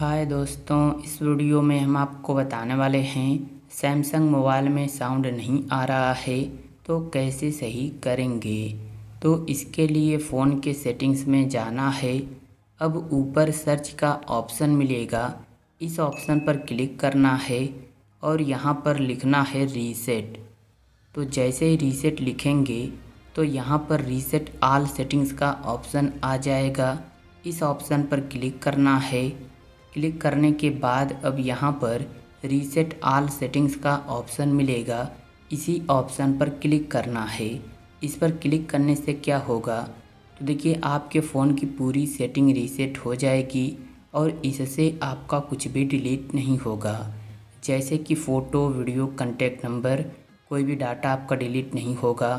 हाय दोस्तों, इस वीडियो में हम आपको बताने वाले हैं सैमसंग मोबाइल में साउंड नहीं आ रहा है तो कैसे सही करेंगे। तो इसके लिए फ़ोन के सेटिंग्स में जाना है। अब ऊपर सर्च का ऑप्शन मिलेगा, इस ऑप्शन पर क्लिक करना है और यहाँ पर लिखना है रीसेट। तो जैसे ही रीसेट लिखेंगे तो यहाँ पर रीसेट ऑल सेटिंग्स का ऑप्शन आ जाएगा। इस ऑप्शन पर क्लिक करना है। क्लिक करने के बाद अब यहाँ पर रीसेट ऑल सेटिंग्स का ऑप्शन मिलेगा, इसी ऑप्शन पर क्लिक करना है। इस पर क्लिक करने से क्या होगा, तो देखिए आपके फ़ोन की पूरी सेटिंग रीसेट हो जाएगी और इससे आपका कुछ भी डिलीट नहीं होगा। जैसे कि फ़ोटो, वीडियो, कॉन्टैक्ट नंबर, कोई भी डाटा आपका डिलीट नहीं होगा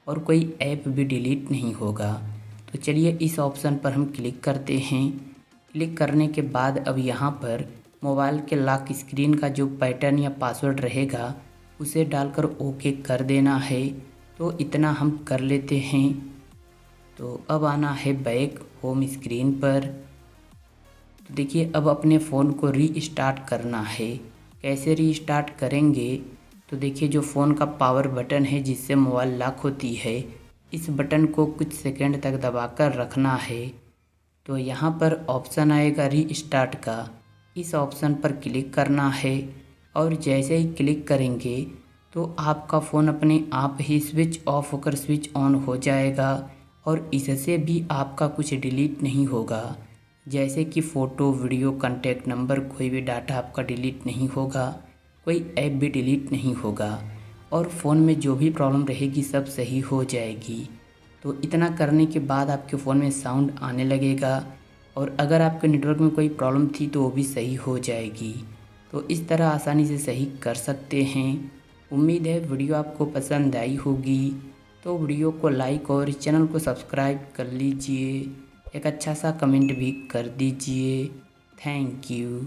और कोई ऐप भी डिलीट नहीं होगा। तो चलिए इस ऑप्शन पर हम क्लिक करते हैं। क्लिक करने के बाद अब यहाँ पर मोबाइल के लॉक स्क्रीन का जो पैटर्न या पासवर्ड रहेगा उसे डालकर ओके कर देना है। तो इतना हम कर लेते हैं। तो अब आना है बैक होम स्क्रीन पर। तो देखिए अब अपने फ़ोन को रीस्टार्ट करना है। कैसे रीस्टार्ट करेंगे, तो देखिए जो फ़ोन का पावर बटन है जिससे मोबाइल लॉक होती है, इस बटन को कुछ सेकंड तक दबाकर रखना है। तो यहाँ पर ऑप्शन आएगा रीस्टार्ट का, इस ऑप्शन पर क्लिक करना है और जैसे ही क्लिक करेंगे तो आपका फ़ोन अपने आप ही स्विच ऑफ होकर स्विच ऑन हो जाएगा और इससे भी आपका कुछ डिलीट नहीं होगा। जैसे कि फ़ोटो, वीडियो, कॉन्टैक्ट नंबर, कोई भी डाटा आपका डिलीट नहीं होगा, कोई ऐप भी डिलीट नहीं होगा और फ़ोन में जो भी प्रॉब्लम रहेगी सब सही हो जाएगी। तो इतना करने के बाद आपके फ़ोन में साउंड आने लगेगा और अगर आपके नेटवर्क में कोई प्रॉब्लम थी तो वो भी सही हो जाएगी। तो इस तरह आसानी से सही कर सकते हैं। उम्मीद है वीडियो आपको पसंद आई होगी। तो वीडियो को लाइक और चैनल को सब्सक्राइब कर लीजिए। एक अच्छा सा कमेंट भी कर दीजिए। Thank you.